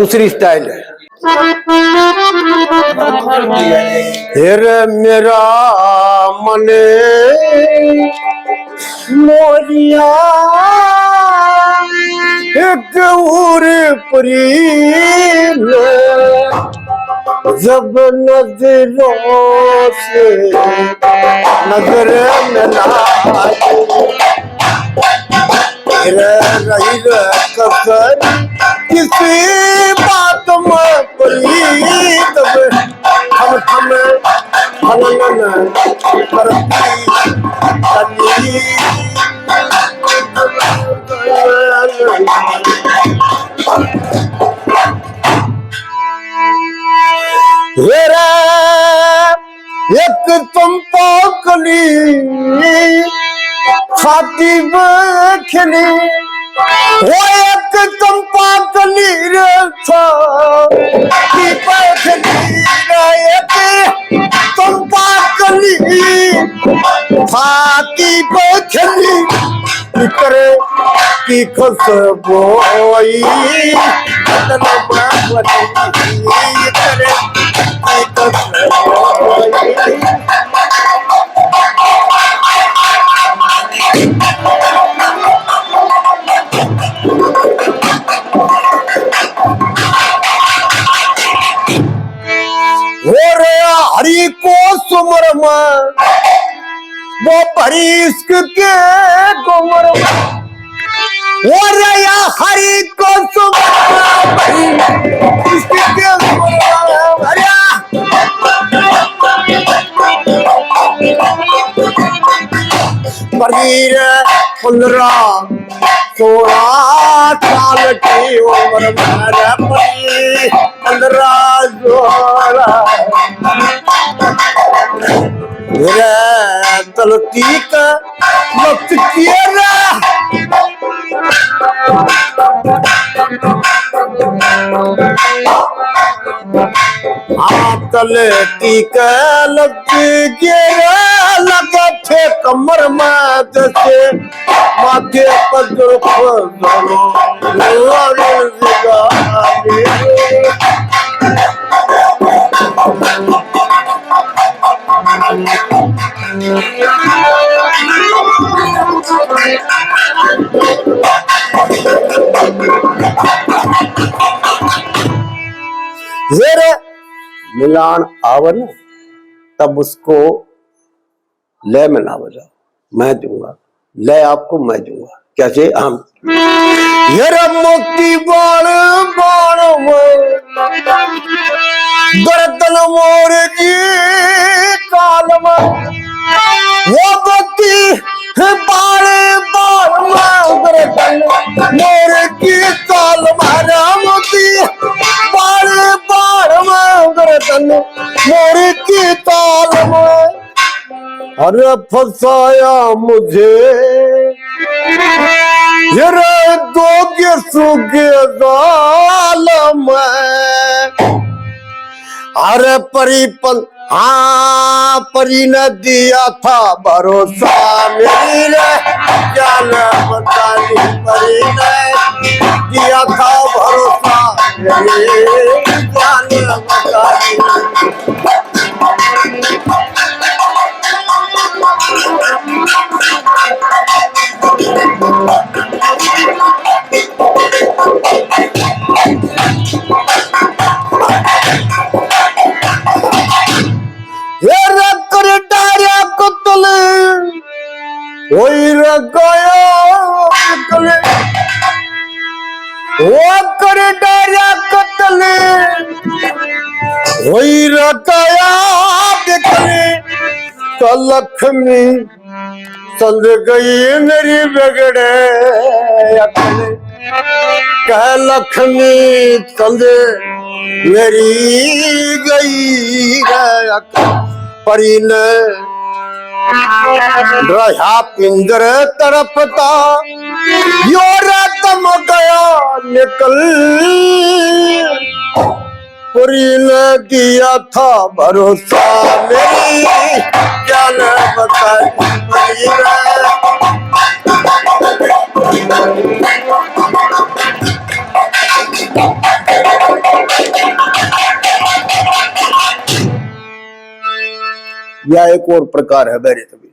दूसरी स्टाइल है। फिर मेरा मन मोरिया एक और प्रील जब नजरों से नजर मिलाए रही कसर किसी बात में प्रीत हम हनन करती मेरा एक चंपा कली छाती में खिली वो एक चंपा कली रे छाती पे खिली एक चंपा कली छाती पे खिली करे की खुशबू करे हरि को सुमर में वो परिश्क के कुमर में वो रया हरि को सुमर परिश्क के कुमर परीर 15-16 साल की उम्र में परी 15-16 तलती का वक्त किया तलती का लगा थे कमर में जैसे माथे पर मिलान आवन तब उसको ले में ना बजा मैं दूंगा ले आपको मैं दूंगा कैसे हम मेरा मोती बाण बाण गर्दन मोर की काल में वो मोती बाण बाण गर्दन मोर की काल मारा मोती बाण बाण गर्दन मोर की ताल में अरे फसाया मुझे दोगे सुगे दाल में अरे परीपन हाँ परी न दिया था भरोसा मेरे जान बतानी परी ने दिया था भरोसा मेरे जान बतानी लक्ष्मी चल गई मेरी बिगड़े अकले कह लक्ष्मी चल मेरी गई परी ने रहा पिंजर तरफता यो रतम गया निकल पुरी ने दिया था भरोसा मेरी जान बताई परी यह एक और प्रकार है वैरित भी।